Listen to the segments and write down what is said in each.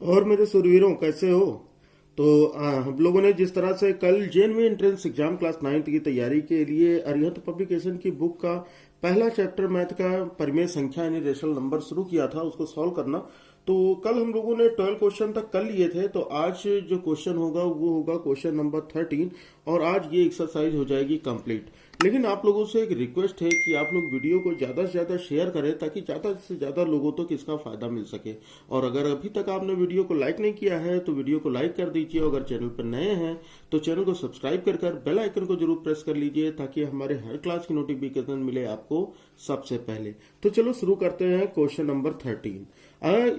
और मेरे सुरवीरों कैसे हो। तो हम लोगों ने जिस तरह से कल JNV entrance exam class 9th की तैयारी के लिए अरिहंत पब्लिकेशन की बुक का पहला चैप्टर मैथ का परिमेय संख्या यानी रेशनल नंबर शुरू किया था उसको सॉल्व करना। तो कल हम लोगों ने 12 क्वेश्चन तक कर लिए थे। तो आज जो क्वेश्चन होगा वो होगा क्वेश्चन नंबर 13 और आज ये एक्सरसाइज हो जाएगी कंप्लीट। लेकिन आप लोगों से एक रिक्वेस्ट है कि आप लोग वीडियो को ज़्यादा से ज़्यादा शेयर करें ताकि ज़्यादा से ज़्यादा लोगों तक इसका फ़ायदा मिल सके। और अगर अभी तक आपने वीडियो को लाइक नहीं किया है तो वीडियो को लाइक कर दीजिए। अगर चैनल पर नए हैं तो चैनल को सब्सक्राइब कर बेल आइकन को जरूर प्रेस कर लीजिए ताकि हमारे हर क्लास की नोटिफिकेशन मिले आपको सबसे पहले। तो चलो शुरू करते हैं क्वेश्चन नंबर 13।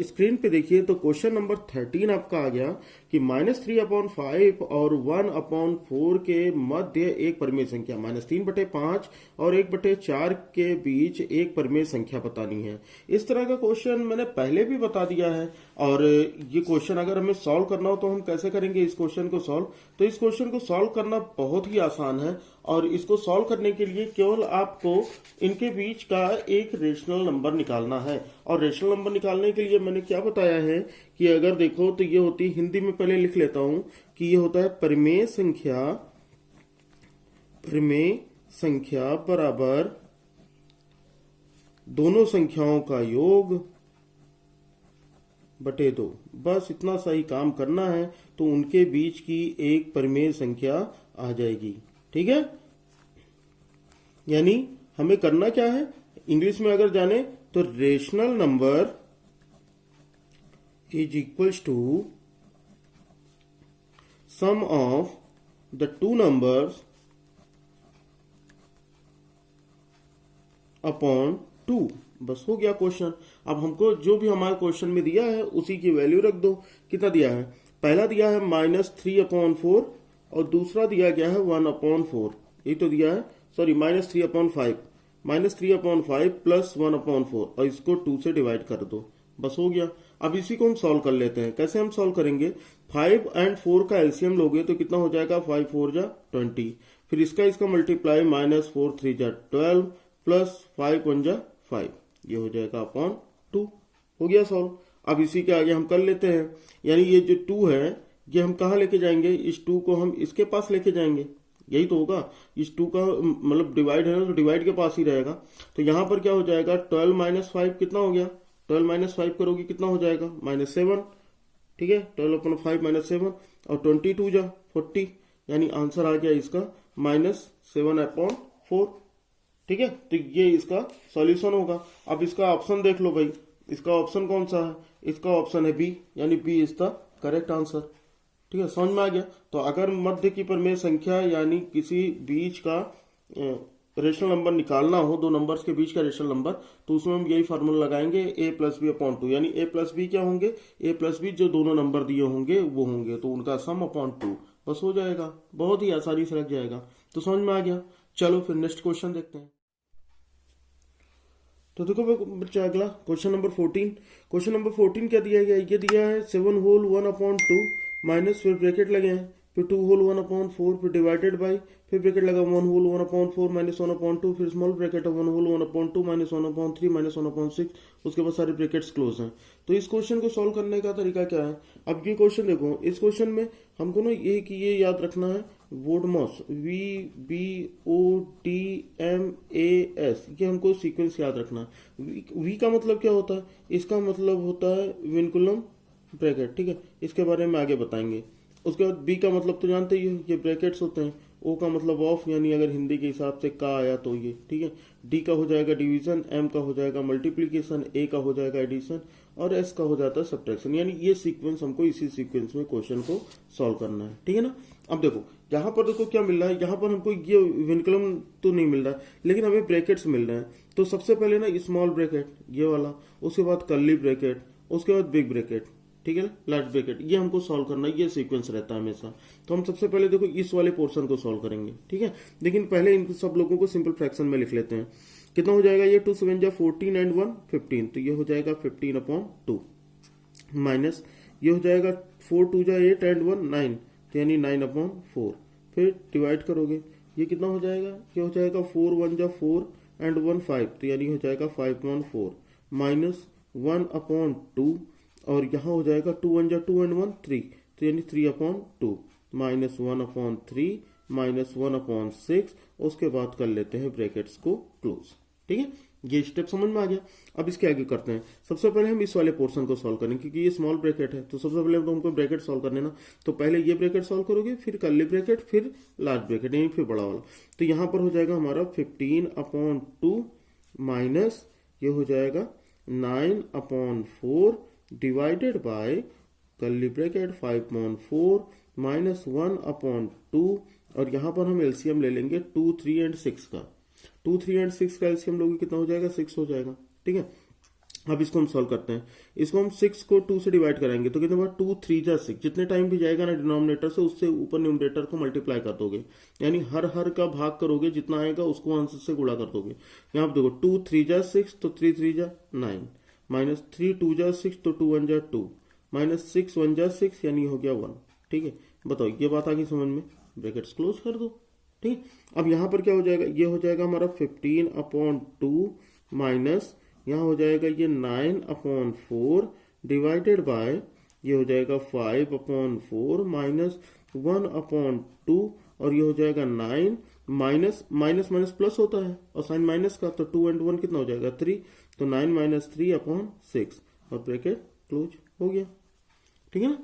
स्क्रीन पे देखिए तो क्वेश्चन नंबर 13 आपका आ गया कि -3/5 और 1/4 के मध्य एक परिमेय संख्या -3/5 और 1/4 के बीच एक परिमेय संख्या बतानी है। इस तरह का क्वेश्चन मैंने पहले भी बता दिया है। और ये क्वेश्चन अगर हमें सॉल्व करना हो तो हम कैसे करेंगे इस क्वेश्चन को सॉल्व। तो इस क्वेश्चन को सॉल्व करना बहुत ही आसान है और इसको सॉल्व करने के लिए केवल आपको इनके बीच का एक रेशनल नंबर निकालना है। और रेशनल नंबर निकालने के लिए मैंने क्या बताया है कि अगर देखो तो ये होती है, हिंदी में पहले लिख लेता हूं कि ये होता है परिमेय संख्या बराबर दोनों संख्याओं का योग बटे 2। बस इतना सा ही काम करना है तो उनके बीच की एक परिमेय संख्या आ जाएगी। ठीक है, यानी हमें करना क्या है, इंग्लिश में अगर जाने तो rational number is equals to sum of the two numbers upon 2। बस हो गया क्वेश्चन। अब हमको जो भी हमारे क्वेश्चन में दिया है उसी की वैल्यू रख दो। कितना दिया है, पहला दिया है -3/4 और दूसरा दिया गया है 1/4। ये तो दिया है, सॉरी -3/5 प्लस 1/4 और इसको 2 से डिवाइड कर दो। बस हो गया। अब इसी को हम सॉल्व कर लेते हैं। कैसे हम सॉल्व करेंगे, 5 और 4 का एलसीएम लोगे तो कितना हो जाएगा, 5 4 जा 20, फिर इसका मल्टीप्लाई -4 3 जा 12 प्लस 5 1 जा 5, ये हो जाएगा अपॉन 2। हो गया सॉल्व। अब इसी के आगे हम कर लेते हैं, यानी ये जो 2 है ये हम कहाँ लेके जाएंगे, इस 2 को हम इसके पास लेके जाएंगे। यही तो होगा, इस 2 का मतलब डिवाइड है ना तो डिवाइड के पास ही रहेगा। तो यहां पर क्या हो जाएगा, 12 - 5 कितना हो गया, 12 - 5 करोगे कितना हो जाएगा, -7। ठीक है, 12/5 -7 और 22 जा 40, यानी आंसर आ गया इसका -7/4। ठीक है, तो ये इसका सॉल्यूशन होगा। अब इसका ऑप्शन देख लो भाई, इसका ऑप्शन कौन सा है, इसका ऑप्शन है बी, यानी B is the correct answer. ठीक है, समझ में आ गया। तो अगर मध्य की परिमेय संख्या यानी किसी बीच का रेशनल नंबर निकालना हो, दो नंबर्स के बीच का रेशनल नंबर, तो उसमें हम यही फार्मूला लगाएंगे a+b/2, यानी a+b क्या होंगे, a+b जो दोनों नंबर दिए होंगे वो होंगे, तो उनका सम अपॉन 2। बस हो जाएगा, बहुत ही आसानी से लग जाएगा। तो समझ में आ गया। चलो फिर नेक्स्ट क्वेश्चन देखते हैं। तो देखो बच्चा अगला क्वेश्चन नंबर 14। क्वेश्चन नंबर 14 क्या दिया गया, ये दिया है 7 होल 1/2 माइनस, फिर ब्रैकेट लगे हैं, फिर 2 होल 1/4, फिर डिवाइडेड बाई, फिर ब्रैकेट लगा 1 होल 1/4 माइनस 1/2, फिर small bracket 1 whole 1/2 minus 1/3 minus 1/6, उसके बाद सारे ब्रैकेट्स क्लोज हैं। तो इस क्वेश्चन को सॉल्व करने का तरीका क्या है। अब ये क्वेश्चन देखो, इस क्वेश्चन में हमको ना ये याद रखना है, वोडमॉस VBODMAS, ये हमको सीक्वेंस याद रखना है। वी का मतलब क्या होता है, इसका मतलब होता है विनकुलम ब्रैकेट। ठीक है, इसके बारे में आगे बताएंगे। उसके बाद बी का मतलब तो जानते ही हो, ये ब्रैकेट्स होते हैं। ओ का मतलब ऑफ, यानी अगर हिंदी के हिसाब से का आया तो ये। ठीक है, डी का हो जाएगा डिवीजन, एम का हो जाएगा मल्टीप्लीकेशन, ए का हो जाएगा एडिशन और एस का हो जाता है सब्ट्रैक्शन। यानी ये सीक्वेंस हमको इसी सीक्वेंस में क्वेश्चन को सॉल्व करना है। ठीक है ना। अब देखो यहाँ पर देखो क्या मिल रहा है, यहाँ पर हमको ये विनकुलम तो नहीं मिल रहा है लेकिन हमें ब्रैकेट्स मिल रहे हैं। तो सबसे पहले ना स्मॉल ब्रैकेट ये वाला, उसके बाद कर्ली ब्रैकेट, उसके बाद बिग ब्रैकेट। ठीक है ना, लार्ज ब्रैकेट, ये हमको सॉल्व करना है, ये सीक्वेंस रहता है हमेशा। तो हम सबसे पहले देखो इस वाले पोर्शन को सॉल्व करेंगे। ठीक है, लेकिन पहले इन सब लोगों को सिंपल फ्रैक्शन में लिख लेते हैं। कितना हो जाएगा, ये 2 7 जा 14 एंड 1 15, तो ये हो जाएगा 15/2 माइनस, ये हो जाएगा 4 2 जा 8 एंड 1 9, तो यानी 9/4। फिर डिवाइड करोगे, ये कितना हो जाएगा, ये हो जाएगा 4 1 जा 4 एंड 1 5, तो यानी हो जाएगा 5/4 माइनस 1/2 और यहाँ हो जाएगा 2 1 जा 2 एंड 1 3, तो यानी 3/2 माइनस 1/3 माइनस 1/6, उसके बाद कर लेते हैं ब्रैकेट्स को क्लोज। ठीक है, ये स्टेप समझ में आ गया। अब इसके आगे करते हैं। सबसे पहले हम इस वाले पोर्शन को सॉल्व करेंगे, क्योंकि ये स्मॉल ब्रैकेट है, तो सबसे पहले तो हमको ब्रैकेट सॉल्व करने ना, तो पहले ये ब्रैकेट सॉल्व करोगे, फिर कर्ली ब्रैकेट, फिर लार्ज ब्रैकेट, यानी फिर बड़ा वाला। तो यहाँ पर हो जाएगा हमारा 15/2 माइनस ये हो जाएगा 9/4 divided by curly bracket 5/4 minus 1/2, और यहाँ पर हम एलसीएम ले लेंगे 2 3 एंड 6 का। 2 3 एंड 6 का एलसीएम लोगे कितना हो जाएगा, 6 हो जाएगा। ठीक है, अब इसको हम सॉल्व करते हैं। इसको हम 6 को 2 से डिवाइड कराएंगे, तो कितने बार 2 3 जा 6, जितने टाइम भी जाएगा ना डिनोमिनेटर से, उससे ऊपर न्यूमरेटर को मल्टीप्लाई कर दोगे, यानी हर का भाग करोगे, जितना आएगा उसको आंसर से गुणा कर दोगे। यहाँ पर देखो 2 3 जा 6, तो 3 3 जा 9, माइनस 3 2 जा 6, तो 2 1 जा 2, माइनस 6 1 जा 6, यानी हो गया 1। ठीक है, बताओ ये बात आ गई समझ में, ब्रैकेट्स क्लोज कर दो। ठीक, अब यहाँ पर क्या हो जाएगा, ये हो जाएगा हमारा 15/2 माइनस यहाँ हो जाएगा ये 9/4 डिवाइडेड बाय ये हो जाएगा 5/4 माइनस 1/2, और ये हो जाएगा 9 माइनस माइनस माइनस प्लस होता है और साइन माइनस का, तो 2 एंड 1 कितना हो जाएगा 3, तो 9 माइनस 3/6, और ब्रैकेट क्लोज हो गया। ठीक है ना,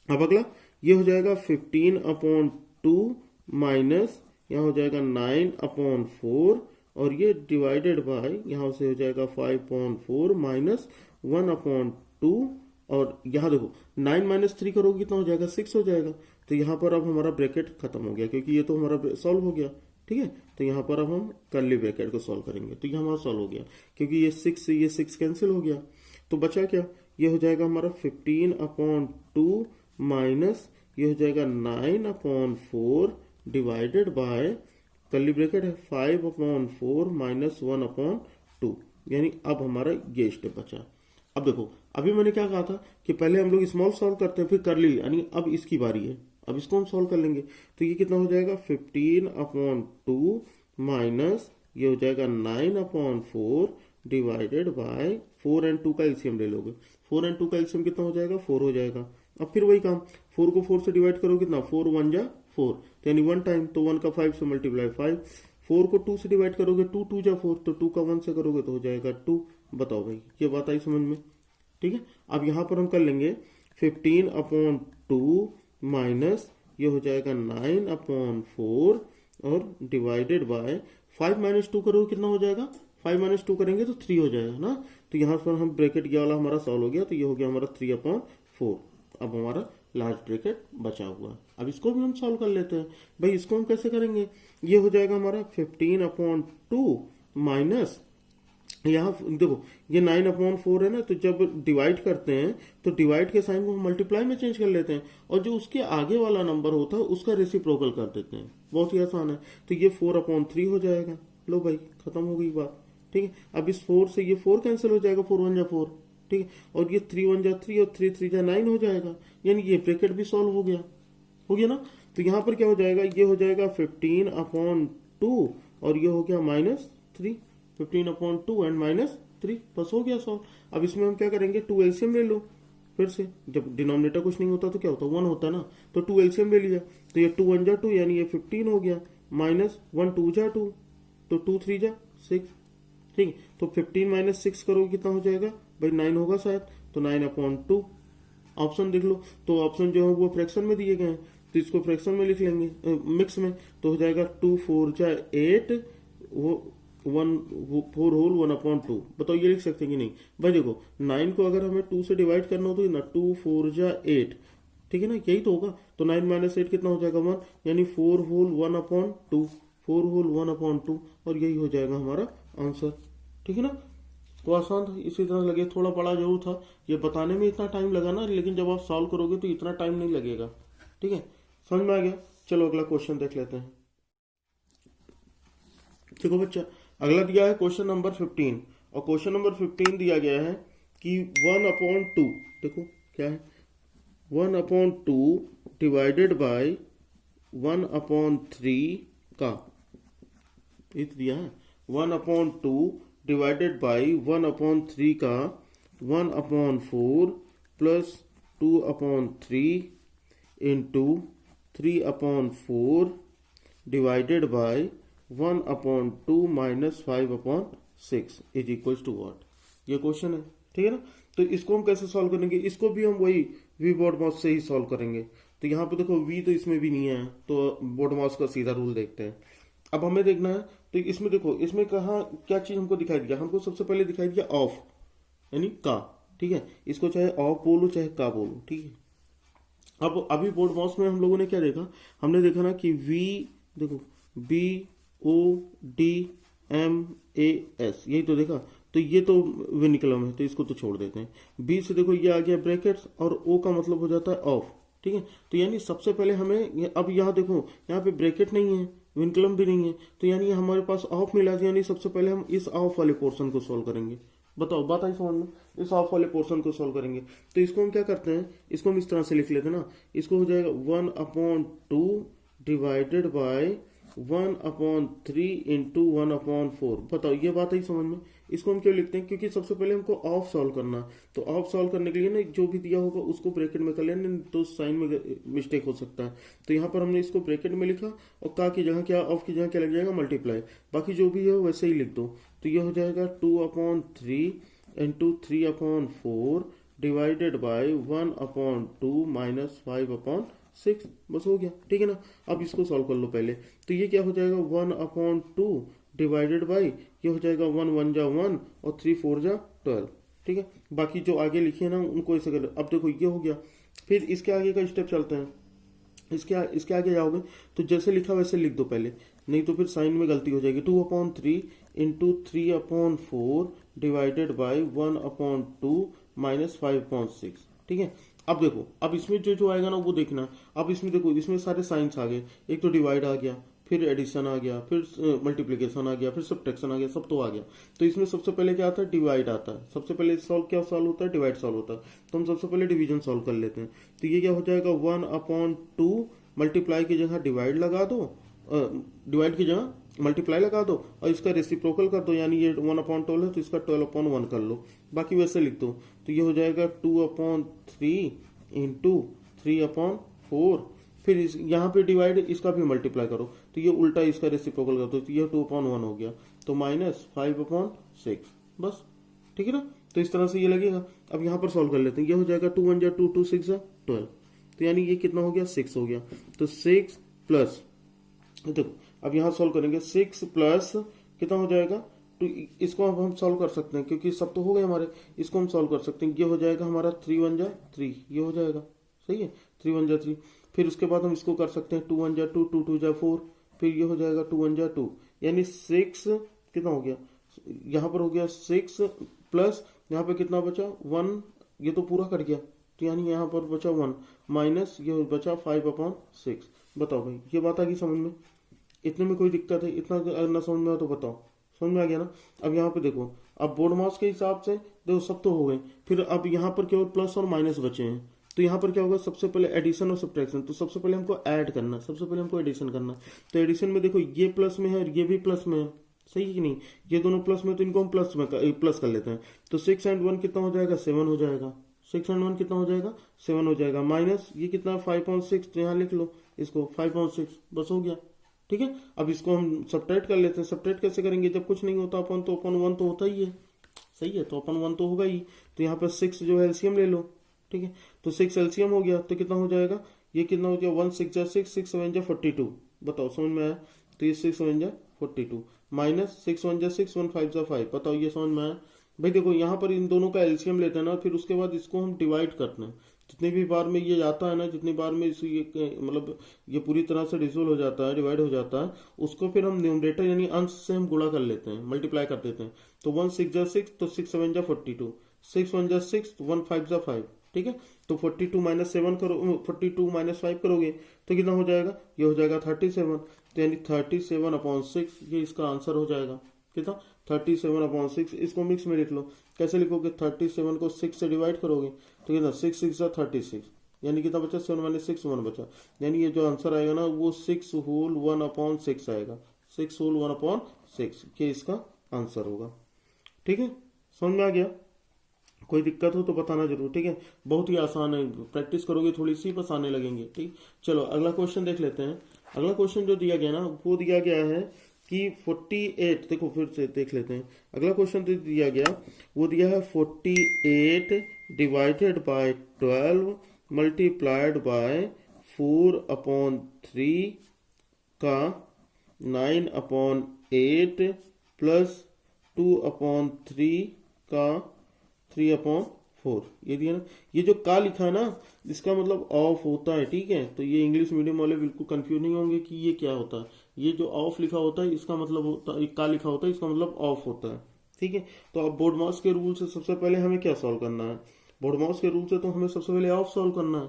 अब अगला ये हो जाएगा 15/2 माइनस यहाँ हो जाएगा 9/4, और ये डिवाइडेड बाय यहाँ से हो जाएगा 5/4 माइनस 1/2, और यहाँ देखो 9 माइनस 3 करोगे कितना हो जाएगा 6 हो जाएगा। तो यहाँ पर अब हमारा ब्रैकेट खत्म हो गया, क्योंकि ये तो हमारा सॉल्व हो गया। ठीक है, तो यहाँ पर अब हम कर्ली ब्रैकेट को सॉल्व करेंगे, तो ये हमारा सॉल्व हो गया, क्योंकि ये 6 से ये 6 कैंसिल हो गया, तो बचा क्या, ये हो जाएगा हमारा 15/2 माइनस ये हो जाएगा 9/4 डिवाइडेड बाय कर्ली ब्रैकेट है 5/4 माइनस 1/2, यानी अब हमारा ये स्टेप बचा। अब देखो, अभी मैंने क्या कहा था कि पहले हम लोग स्मॉल सॉल्व करते हैं, फिर कर्ली, यानी अब इसकी बारी है, अब इसको हम सॉल्व कर लेंगे। तो ये कितना हो जाएगा 15/2 माइनस ये हो जाएगा 9/4 डिवाइडेड बाय 4 एंड 2 का एलसीएम ले लोगे, 4 एंड 2 का एलसीएम कितना हो जाएगा 4 हो जाएगा। अब फिर वही काम, 4 को 4 से डिवाइड करोगे कितना, 4 1 जा 4, तो यानी 1 टाइम, तो 1 का 5 से मल्टीप्लाई 5, 4 को 2 से डिवाइड करोगे 2 2 जा 4, तो 2 का 1 से करोगे तो हो जाएगा 2। बताओ भाई, ये बात आई समझ में। ठीक है, अब यहाँ पर हम कर लेंगे 15/2 माइनस ये हो जाएगा 9/4 और डिवाइडेड बाय 5 माइनस 2 करोगे कितना हो जाएगा, 5 माइनस 2 करेंगे तो 3 हो जाएगा ना, तो यहाँ पर हम ब्रैकेट ये वाला हमारा सॉल्व हो गया, तो ये हो गया हमारा 3/4। अब हमारा लार्ज ब्रैकेट बचा हुआ है। अब इसको भी हम सॉल्व कर लेते हैं। भाई इसको हम कैसे करेंगे, ये हो जाएगा हमारा 15/2 माइनस यहाँ देखो ये 9/4 है ना, तो जब डिवाइड करते हैं तो डिवाइड के साइन को हम मल्टीप्लाई में चेंज कर लेते हैं, और जो उसके आगे वाला नंबर होता है उसका रेसिप्रोकल कर देते हैं। बहुत ही आसान है, तो ये 4/3 हो जाएगा। लो भाई, खत्म हो गई बात। ठीक है, अब इस 4 से ये 4 कैंसिल हो जाएगा, 4 1 जा 4। ठीक है, और ये 3 1 जा 3 और 3 3 जा 9 हो जाएगा, यानी ये ब्रैकेट भी सॉल्व हो गया ना। तो यहाँ पर क्या हो जाएगा, ये हो जाएगा 15/2 और ये हो गया -3, 15/2 एंड -3, बस हो गया सॉल्व। अब इसमें हम क्या करेंगे, 2 एलसीएम ले लो। फिर से जब डिनोमिनेटर कुछ नहीं होता तो क्या होता, 1 होता ना, तो 2 एलसीएम ले लिया, तो ये 2 1 जा 2 यानी ये 15 हो गया, माइनस 1 2 जा 2, तो 2 3 जा 6। ठीक, तो 15 माइनस 6 करोगे कितना हो जाएगा भाई, 9 होगा शायद, तो 9/2। ऑप्शन देख लो, तो ऑप्शन जो है वो फ्रैक्शन में दिए गए हैं, तो इसको फ्रैक्शन में लिख लेंगे मिक्स में, तो हो जाएगा 2 4 जा 8 वो 4 होल 1/2। बताओ ये लिख सकते हैं कि नहीं भाई। देखो 9 को अगर हमें 2 से डिवाइड करना हो तो ना 2 4 जा 8, ठीक है ना, यही तो होगा। तो 9 माइनस 8 कितना हो जाएगा 1, यानी 4 होल 1/2, 4 होल 1/2, और यही हो जाएगा हमारा आंसर। ठीक है ना, तो आसान था। इसी तरह लगे, थोड़ा बड़ा जरूर था, ये बताने में इतना टाइम लगा ना, लेकिन जब आप सॉल्व करोगे तो इतना टाइम नहीं लगेगा। ठीक है, समझ में आ गया। चलो अगला क्वेश्चन देख लेते हैं। देखो बच्चा, अगला दिया है क्वेश्चन नंबर 15, और क्वेश्चन नंबर 15 दिया गया है कि 1/2, देखो क्या है, 1/2 डिवाइडेड बाय 1/3 का, इत दिया है 1/2 डिवाइडेड बाई 1/3 का 1/4 plus 2/3 into 3/4 divided by 1/2 minus 5/6 is equal to what. ये क्वेश्चन है, ठीक है ना। तो इसको हम कैसे सॉल्व करेंगे, इसको भी हम वही वी बोर्ड मास से ही सॉल्व करेंगे। तो यहाँ पे देखो वी तो इसमें भी नहीं है, तो बोर्ड मास का सीधा रूल देखते हैं। अब हमें देखना है, तो इसमें देखो, इसमें कहा क्या चीज हमको दिखाई दिया, हमको सबसे पहले दिखाई दिया ऑफ यानी का, ठीक है। इसको चाहे ऑफ बोलो चाहे का बोलो, ठीक है। अब अभी बोर्ड मास में हम लोगों ने क्या देखा, हमने देखा ना कि वी देखो BODMAS यही तो देखा। तो ये तो विनिकलम है, तो इसको तो छोड़ देते हैं। बी से देखो ये आ गया ब्रैकेट्स, और ओ का मतलब हो जाता है ऑफ, ठीक है। तो यानी सबसे पहले हमें अब यहाँ देखो, यहाँ पे ब्रैकेट नहीं है, विनिकलम भी नहीं है, तो यानी हमारे पास ऑफ मिला, यानी सबसे पहले हम इस ऑफ वाले पोर्शन को सोल्व करेंगे। बताओ बात आई समझ में, इस ऑफ वाले पोर्शन को सोल्व करेंगे। तो इसको हम क्या करते हैं, इसको हम इस तरह से लिख लेते हैं ना, इसको हो जाएगा 1/2 डिवाइडेड बाय 1/3 इंटू 1/4। बताओ ये बात ही समझ में। इसको हम क्यों लिखते हैं, क्योंकि सबसे पहले हमको ऑफ सॉल्व करना है। तो ऑफ सॉल्व करने के लिए ना जो भी दिया होगा उसको ब्रैकेट में कर लेना, तो साइन में मिस्टेक हो सकता है। तो यहाँ पर हमने इसको ब्रैकेट में लिखा, और का की जगह क्या, ऑफ की जगह क्या लग जाएगा, मल्टीप्लाई। बाकी जो भी है वैसे ही लिख दो। तो ये हो जाएगा 2/3 इंटू 3/4 डिवाइडेड बाय 1/2 माइनस 5/6, बस हो गया, ठीक है ना। अब इसको सॉल्व कर लो पहले। तो ये क्या हो जाएगा 1/2 डिवाइडेड बाई, ये हो जाएगा 1 1 जा 1 और 3 4 जा 12, ठीक है। बाकी जो आगे लिखे हैं ना उनको ऐसे कर। अब देखो ये हो गया, फिर इसके आगे का स्टेप चलते हैं। इसके आगे जाओगे तो जैसे लिखा वैसे लिख दो पहले, नहीं तो फिर साइन में गलती हो जाएगी। 2/3 इंटू 3/4 डिवाइडेड बाई 1/2 माइनस 5/6, ठीक है। अब देखो, अब इसमें जो जो आएगा ना वो देखना। अब इसमें देखो, इसमें सारे साइंस आ गए, एक तो डिवाइड आ गया, फिर एडिशन आ गया, फिर मल्टीप्लीकेशन आ गया, फिर सब्ट्रैक्शन आ गया, सब तो आ गया। तो इसमें सबसे पहले क्या आता है, डिवाइड आता है। सबसे पहले क्या सॉल्व होता है, डिवाइड सॉल्व होता है। तो हम सबसे पहले डिवीजन सॉल्व कर लेते हैं। तो ये क्या हो जाएगा 1/2 मल्टीप्लाई की जगह डिवाइड लगा दो, डिवाइड की जगह मल्टीप्लाई लगा दो, और इसका रेसिप्रोकल कर दो, यानी ये 1/12 है तो इसका 12/1 कर लो। बाकी वैसे लिख दो। तो ये हो जाएगा 2/3 इंटू 3/4, फिर यहाँ पे डिवाइड, इसका भी मल्टीप्लाई करो, तो ये उल्टा इसका रेसिप्रोकल कर दो, तो ये 2/1 हो गया, तो माइनस 5/6, बस, ठीक है ना। तो इस तरह से ये लगेगा। अब यहाँ पर सॉल्व कर लेते हैं। ये हो जाएगा 2 1 जा 2 2 6 जा 12, तो यानी ये कितना हो गया, 6 हो गया। तो 6 प्लस, देखो अब यहाँ सॉल्व करेंगे, 6 प्लस कितना हो जाएगा, तो इसको अब हम सॉल्व कर सकते हैं क्योंकि सब तो हो गए हमारे। इसको हम सॉल्व कर सकते हैं। ये हो जाएगा हमारा 3 1 जा 3, ये हो जाएगा, सही है, 3 1 जा 3। फिर उसके बाद हम इसको कर सकते हैं 2 1 जा 2 2 2 जा 4, फिर ये हो जाएगा 2 1 जा 2, यानी 6 कितना हो गया, यहाँ पर हो गया 6 प्लस यहाँ पे कितना बचा 1, ये तो पूरा कट गया, तो यानी यहाँ पर बचा 1 माइनस ये बचा 5/6। बताओ भाई ये बात आ गई समझ में, इतने में कोई दिक्कत है, इतना ना समझ में आया तो बताओ, समझ में आ गया ना। अब यहाँ पे देखो, अब बोर्ड मास के हिसाब से देखो सब तो हो गए, फिर अब यहाँ पर केवल प्लस और माइनस बचे हैं। तो यहाँ पर क्या होगा, सबसे पहले एडिशन और सब्ट्रैक्शन। तो सबसे पहले हमको ऐड करना, सबसे पहले हमको एडिशन करना। तो एडिशन में देखो ये प्लस में है और ये भी प्लस में है, सही है कि नहीं, ये दोनों प्लस में, तो इनको हम प्लस कर लेते हैं। तो 6 एंड 1 कितना हो जाएगा, 7 हो जाएगा। 6 एंड 1 कितना हो जाएगा, 7 हो जाएगा, माइनस ये कितना 5/6, तो यहाँ लिख लो इसको 5/6, बस हो गया, ठीक है। अब इसको हम सब्ट्रैक्ट कर लेते हैं। सब्ट्रैक्ट कैसे करेंगे, जब कुछ नहीं होता अपन तो अपन 1 तो होता ही है, सही है, तो अपन 1 तो होगा ही। तो यहाँ पर 6 जो है एलसीएम ले लो, ठीक है। तो 6 एलसीएम हो गया, तो कितना हो जाएगा, ये कितना हो गया 1 6 जा 6 6 7 जा 42। बताओ समझ में आया, तो ये 6 7 जा 42 माइनस 6 1 जा 6 1 5 जा 5। बताओ ये समझ में आया भाई। देखो यहाँ पर इन दोनों का एलसीएम लेते हैं ना, फिर उसके बाद इसको हम डिवाइड करते हैं। जितनी भी बार में ये जाता है ना, जितनी बार में इस ये मतलब ये पूरी तरह से डिसोल्व हो जाता है, डिवाइड हो जाता है, उसको फिर हम न्यूमरेटर यानी अंश से हम गुणा कर लेते हैं, मल्टीप्लाई कर देते हैं। तो 1 6 जा 6, तो 6 7 जा 42, 6 1 जा 6, 1 5 जा 5, ठीक है। तो 42 माइनस 7 करो, 42 माइनस 5 करोगे तो कितना हो जाएगा, ये हो जाएगा 37। तो यानी 37/6 ये इसका आंसर हो जाएगा, कितना 37/6। इसको मिक्स में लिख लो, कैसे लिखोगे, 37 को 6 से डिवाइड करोगे तो कितना 6 6 जा 36, यानी कितना बचा 7 - 6 1 बचा, यानी ये जो आंसर आएगा ना वो 6 होल 1/6 आएगा, 6 होल 1/6 ये इसका आंसर होगा, ठीक है, समझ में आ गया। कोई दिक्कत हो तो बताना जरूर, ठीक है। बहुत ही आसान है, प्रैक्टिस करोगे थोड़ी सी बस आने लगेंगे, ठीक। चलो अगला क्वेश्चन देख लेते हैं। अगला क्वेश्चन जो दिया गया ना वो दिया गया है कि 48, देखो फिर से देख लेते हैं। अगला क्वेश्चन जो दिया गया वो दिया है 48 डिवाइडेड बाय 12 मल्टीप्लाइड बाय 4/3 का 9/8 प्लस 2/3 का 3/4, ये दिया ना। ये जो का लिखा है ना इसका मतलब ऑफ होता है, ठीक है। तो ये इंग्लिश मीडियम वाले बिल्कुल कंफ्यूज नहीं होंगे कि ये क्या होता है। ये जो ऑफ लिखा होता है इसका मतलब होता है, का लिखा होता है इसका मतलब ऑफ होता है, ठीक है। तो अब बोर्ड माउस के रूल से सबसे पहले हमें क्या सॉल्व करना है? बोर्ड माउस के रूल से तो हमें सबसे पहले ऑफ सॉल्व करना है,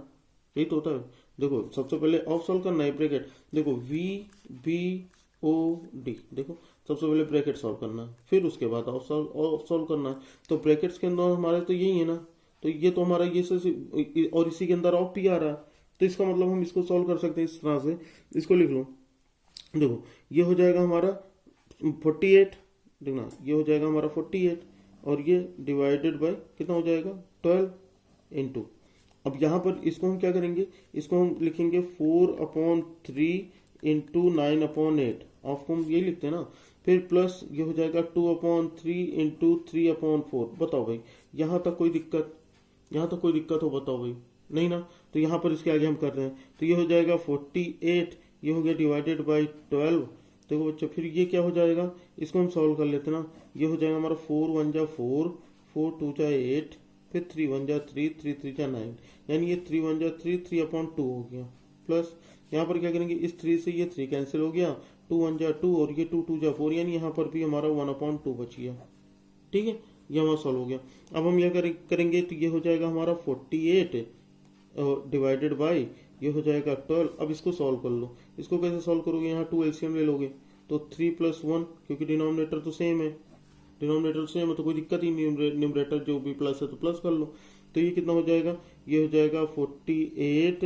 यही तो होता है। देखो सबसे पहले ऑफ सॉल्व करना है, ब्रैकेट देखो VBOD, देखो सबसे पहले ब्रैकेट सॉल्व करना है, फिर उसके बाद ऑफ सॉल्व करना है। तो ब्रैकेट्स के अंदर हमारे तो यही है ना, तो ये तो हमारा ये और इसी के अंदर ऑफ भी आ रहा है, तो इसका मतलब हम इसको सॉल्व कर सकते हैं इस तरह से। इसको लिख लो, देखो ये हो जाएगा हमारा 48, देखना ये हो जाएगा हमारा 48 और ये डिवाइडेड बाय कितना हो जाएगा 12 इंटू। अब यहाँ पर इसको हम क्या करेंगे, इसको हम लिखेंगे 4/3 इंटू 9/8, ऑफ को हम ये लिखते हैं ना। फिर प्लस ये हो जाएगा 2/3 इंटू 3/4। बताओ भाई यहाँ तक कोई दिक्कत, यहाँ तक कोई दिक्कत हो बताओ भाई, नहीं ना। तो यहाँ पर इसके आगे हम कर रहे हैं, तो ये हो जाएगा 48, ये हो गया डिवाइडेड बाई 12। देखो बच्चों फिर ये क्या हो जाएगा, इसको हम सॉल्व कर लेते हैं ना। ये हो जाएगा हमारा 4 1 जा 4, 4 2 जा 8, फिर 3 1 जा 3, 3 3 जा 9, यानी ये 3 1 जा 3, 3/2 हो गया। प्लस यहाँ पर क्या करेंगे, इस 3 से ये 3 कैंसिल हो गया, 2 1 जा 2 और ये 2 2 जा 4, यानी यहाँ पर भी हमारा 1/2 बच गया, ठीक है। ये हमारा सॉल्व हो गया। अब हम यह करेंगे तो ये हो जाएगा हमारा 48 डिवाइडेड बाई ये हो जाएगा 12। अब इसको सॉल्व कर लो, इसको कैसे सॉल्व करोगे, यहाँ 2 एलसीएम ले लोगे तो 3 + 1, क्योंकि डिनोमिनेटर तो सेम है, डिनोमिनेटर सेम है तो कोई दिक्कत ही नहीं, न्यूमरेटर जो भी प्लस है तो प्लस कर लो। तो ये कितना हो जाएगा, ये हो जाएगा 48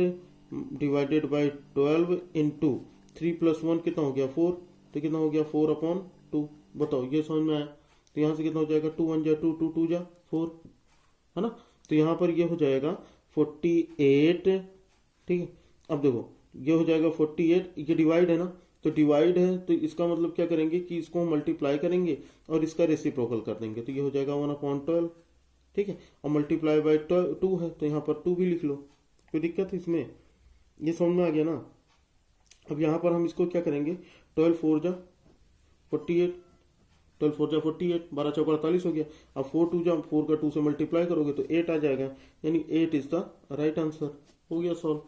डिवाइडेड बाई 12 इंटू 3 + 1 कितना हो गया 4, तो कितना हो गया 4/2। बताओ ये समझ में आया। तो यहाँ से कितना हो जाएगा 2 1 जा 2, 2 2 जा 4, है ना। तो यहाँ पर ये हो जाएगा 48, ठीक है। अब देखो ये हो जाएगा 48, ये डिवाइड है ना, तो डिवाइड है तो इसका मतलब क्या करेंगे कि इसको हम मल्टीप्लाई करेंगे और इसका रेसिप्रोकल कर देंगे, तो ये हो जाएगा 1/12, ठीक है। और मल्टीप्लाई बाय 2 है तो यहाँ पर 2 भी लिख लो, कोई दिक्कत है इसमें, ये समझ में आ गया ना। अब यहाँ पर हम इसको क्या करेंगे, 12 4 जा 48, 12 4 जा 48, 12 चौका 48 हो गया। अब 4 2 जा 4 का 2 से मल्टीप्लाई करोगे तो 8 आ जाएगा, यानी 8 इज द राइट आंसर। हो गया सॉल्व,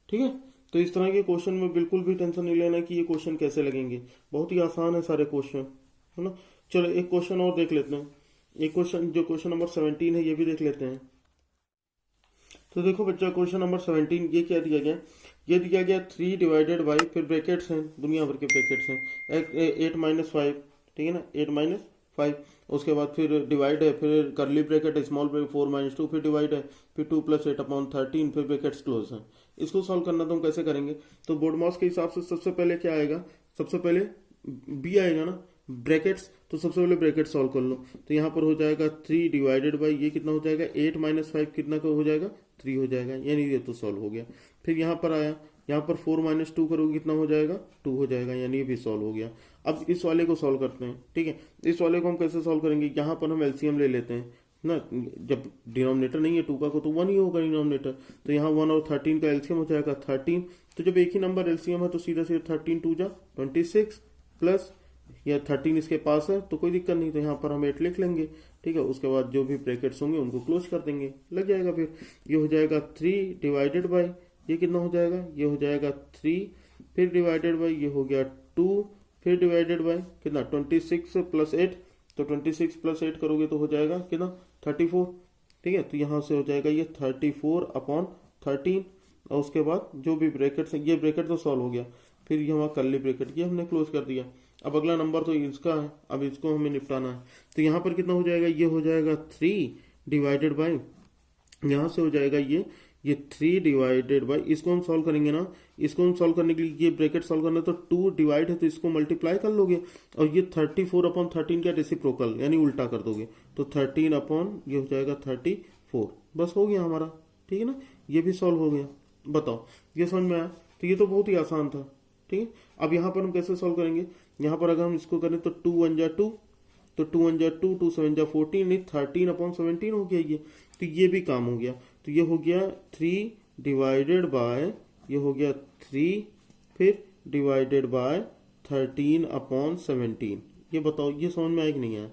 ठीक है। तो इस तरह के क्वेश्चन में बिल्कुल भी टेंशन नहीं लेना कि ये क्वेश्चन कैसे लगेंगे, बहुत ही आसान है सारे क्वेश्चन, है ना। चलो एक क्वेश्चन और देख लेते हैं, एक क्वेश्चन जो क्वेश्चन नंबर 17 है ये भी देख लेते हैं। तो देखो बच्चा क्वेश्चन नंबर 17 ये क्या दिया गया, ये दिया गया 3 डिवाइडेड बाई, फिर ब्रैकेट्स हैं दुनिया भर के ब्रैकेट्स हैं, 8 - 5, ठीक है ना, 8 - 5, उसके बाद फिर डिवाइड है, फिर करली ब्रैकेट है, स्मॉल ब्रैकेट 4 - 2, फिर डिवाइड है, फिर 2 + 8/13, फिर ब्रैकेट्स क्लोज है। इसको सॉल्व करना तो हम कैसे करेंगे, तो बोर्ड माउस के हिसाब से सबसे पहले क्या आएगा, सबसे पहले बी आएगा ना, ब्रैकेट्स, तो सबसे पहले ब्रैकेट सॉल्व कर लो। तो यहाँ पर हो जाएगा 3 डिवाइडेड बाई ये कितना हो जाएगा 8 - 5 कितना का हो जाएगा 3 हो जाएगा, यानी ये तो सॉल्व हो गया। फिर यहाँ पर आया, यहाँ पर 4 - 2 करोगे कितना हो जाएगा 2 हो जाएगा, यानी ये भी सॉल्व हो गया। अब इस वाले को सॉल्व करते हैं, ठीक है। इस वाले को हम कैसे सॉल्व करेंगे, यहाँ पर हम एलसीएम ले लेते हैं ना, जब डिनोमिनेटर नहीं है 2 का को तो 1 ही होगा डिनोमिनेटर, तो यहाँ 1 और 13 का एलसीएम हो जाएगा 13। तो जब एक ही नंबर एलसीएम है तो सीधा सीधा 13 2 जा 26 प्लस या 13 इसके पास है तो कोई दिक्कत नहीं, तो यहाँ पर हम 8 लिख लेंगे, ठीक है। उसके बाद जो भी ब्रैकेट्स होंगे उनको क्लोज कर देंगे, लग जाएगा। फिर ये हो जाएगा 3 डिवाइडेड बाई ये कितना हो जाएगा, ये हो जाएगा 3, फिर डिवाइडेड बाई ये हो गया 2, फिर डिवाइडेड बाई कितना 26 + 8, तो 26 + 8 करोगे तो हो जाएगा कितना 34, ठीक है। तो यहाँ से हो जाएगा ये 34/13, और उसके बाद जो भी ब्रैकेट्स हैं, ये ब्रैकेट तो सॉल्व हो गया, फिर यहाँ करली ब्रैकेट ये हमने क्लोज कर दिया। अब अगला नंबर तो इसका है, अब इसको हमें निपटाना है। तो यहाँ पर कितना हो जाएगा, ये हो जाएगा 3 डिवाइडेड बाई यहाँ से हो जाएगा ये 3 डिवाइडेड बाई, इसको हम सॉल्व करेंगे ना, इसको हम सॉल्व करने के लिए ये ब्रैकेट सॉल्व करना है तो 2 डिवाइड है तो इसको मल्टीप्लाई कर लोगे, और ये 34 अपॉन 13 का रेसिप्रोकल यानी उल्टा कर दोगे तो 13 अपॉन ये हो जाएगा 34, बस हो गया हमारा। ठीक है ना, ये भी सॉल्व हो गया। बताओ ये समझ में आया? तो ये तो बहुत ही आसान था। ठीक है, अब यहाँ पर हम कैसे सॉल्व करेंगे, यहाँ पर अगर हम इसको करें तो 2 1 जा 2, तो 2 1 जा 2, 2 7 जा 14, नहीं 13 अपॉन 17 हो गया ये, तो ये भी काम हो गया। तो ये हो गया 3 डिवाइडेड बाय, ये हो गया 3 फिर डिवाइडेड बाय 13 अपॉन 17। ये बताओ ये समझ में आया कि नहीं आया?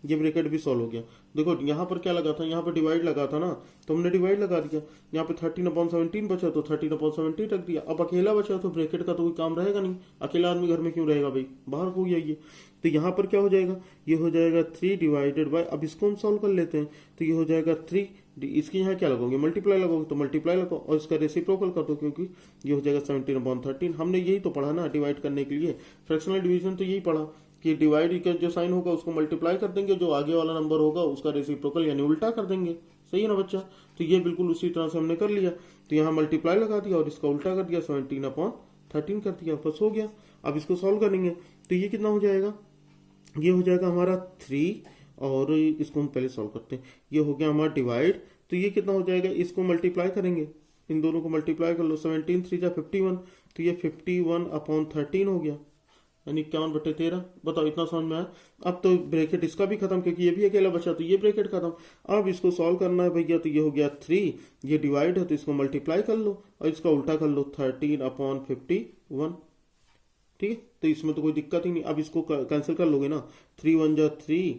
ये ब्रैकेट भी सॉल्व हो गया। देखो यहाँ पर क्या लगा था, यहाँ पर डिवाइड लगा था ना, तो हमने डिवाइड लगा दिया। यहाँ पे 13 अपॉन 17 बचा तो 13 अपॉन 17 रख दिया। अब अकेला बचा तो ब्रैकेट का तो कोई काम रहेगा नहीं, अकेला आदमी घर में क्यों रहेगा भाई, बाहर हो गया ये। तो यहाँ पर क्या हो जाएगा, ये हो जाएगा 3 डिवाइडेड बाय, अब इसको हम सॉल्व कर लेते हैं। तो ये हो जाएगा 3, इसके यहाँ क्या लगोगे, मल्टीप्लाई लगोगे तो मल्टीप्लाई लगाओ और इसका रेसिप्रोकल कर दो, क्योंकि ये हो जाएगा 17 अपॉन 13। हमने यही तो पढ़ा ना डिवाइड करने के लिए, फ्रैक्शनल डिवीजन तो यही पढ़ा कि डिवाइड का जो साइन होगा उसको मल्टीप्लाई कर देंगे, जो आगे वाला नंबर होगा उसका रेसिप्रोकल यानी उल्टा कर देंगे। सही है ना बच्चा? तो ये बिल्कुल उसी तरह से हमने कर लिया। तो यहाँ मल्टीप्लाई लगा दिया और इसका उल्टा कर दिया, 17 अपॉन 13 कर दिया, बस हो गया। अब इसको सॉल्व करेंगे तो ये कितना हो जाएगा, ये हो जाएगा हमारा 3, और इसको हम पहले सॉल्व करते हैं। ये हो गया हमारा डिवाइड, तो ये कितना हो जाएगा, इसको मल्टीप्लाई करेंगे, इन दोनों को मल्टीप्लाई कर लो, 17 3 जा 51, तो ये 51 अपॉन 13 हो गया, यानी 51/13। बताओ इतना समझ में आया? अब तो ब्रैकेट इसका भी खत्म, क्योंकि ये भी अकेला बचा तो ये ब्रैकेट खत्म। अब इसको सॉल्व करना है भैया, तो ये हो गया 3, ये डिवाइड है तो इसको मल्टीप्लाई कर लो और इसका उल्टा कर लो, 13 अपॉन 51। ठीक है, तो इसमें तो कोई दिक्कत ही नहीं। अब इसको कैंसिल कर लोगे ना, 3 1 जा 3,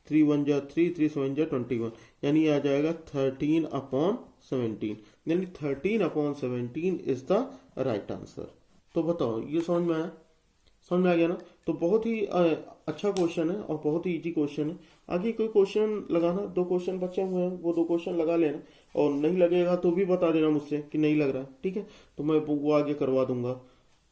3 1 जा 3, 3 7 जा 21, यानी आ जाएगा 13 अपॉन 17, यानी 13 upon 17 is the right answer. तो बताओ ये समझ में आया? समझ में आ गया ना? तो बहुत ही अच्छा क्वेश्चन है और बहुत ही इजी क्वेश्चन है। आगे कोई क्वेश्चन लगाना, 2 क्वेश्चन बचे हुए हैं, वो 2 क्वेश्चन लगा लेना, और नहीं लगेगा तो भी बता देना मुझसे कि नहीं लग रहा है। ठीक है, तो मैं वो आगे करवा दूंगा।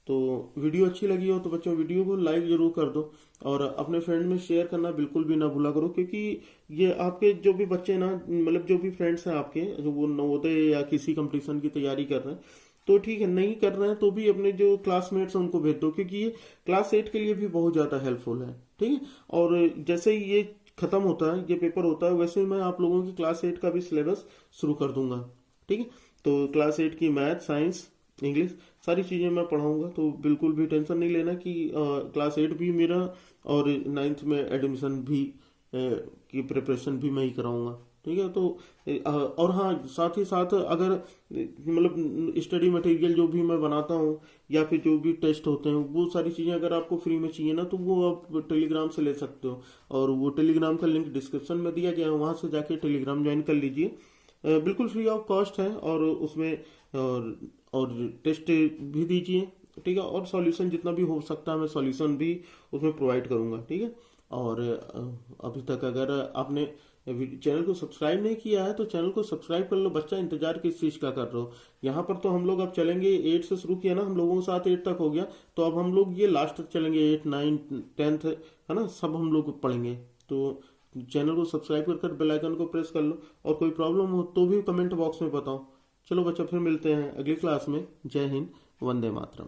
तो वीडियो अच्छी लगी हो तो बच्चों वीडियो को लाइक जरूर कर दो, और अपने फ्रेंड में शेयर करना बिल्कुल भी ना भूला करो, क्योंकि ये आपके जो भी बच्चे ना, मतलब जो भी फ्रेंड्स हैं आपके, जो वो नवोदय या किसी कंपटीशन की तैयारी कर रहे हैं, तो ठीक है, नहीं कर रहे हैं तो भी अपने जो क्लासमेट्स हैं उनको भेज दो, क्योंकि ये क्लास 8 के लिए भी बहुत ज़्यादा हेल्पफुल है। ठीक है, और जैसे ही ये खत्म होता है, ये पेपर होता है, वैसे मैं आप लोगों की क्लास 8 का भी सिलेबस शुरू कर दूंगा। ठीक है, तो क्लास 8 की मैथ, साइंस, इंग्लिश सारी चीज़ें मैं पढ़ाऊंगा, तो बिल्कुल भी टेंशन नहीं लेना कि क्लास 8 भी मेरा और 9th में एडमिशन भी की प्रिपरेशन भी मैं ही कराऊंगा। ठीक है, तो और हाँ, साथ ही साथ अगर मतलब स्टडी मटेरियल जो भी मैं बनाता हूँ या फिर जो भी टेस्ट होते हैं, वो सारी चीज़ें अगर आपको फ्री में चाहिए ना, तो वो आप टेलीग्राम से ले सकते हो, और वो टेलीग्राम का लिंक डिस्क्रिप्शन में दिया गया है, वहाँ से जाके टेलीग्राम ज्वाइन कर लीजिए। बिल्कुल फ्री ऑफ कॉस्ट है, और उसमें और टेस्ट भी दीजिए। ठीक है, और सॉल्यूशन जितना भी हो सकता है मैं सॉल्यूशन भी उसमें प्रोवाइड करूँगा। ठीक है, और अभी तक अगर आपने चैनल को सब्सक्राइब नहीं किया है तो चैनल को सब्सक्राइब कर लो बच्चा, इंतजार किस चीज का कर रहे हो। यहाँ पर तो हम लोग अब चलेंगे 8 से शुरू किया ना हम लोगों के साथ, 8 तक हो गया, तो अब हम लोग ये लास्ट तक चलेंगे, 8 9 10th है ना, सब हम लोग पढ़ेंगे। तो चैनल को सब्सक्राइब कर बेल आइकन को प्रेस कर लो, और कोई प्रॉब्लम हो तो भी कमेंट बॉक्स में बताओ। चलो बच्चा, फिर मिलते हैं अगली क्लास में। जय हिंद, वंदे मातरम।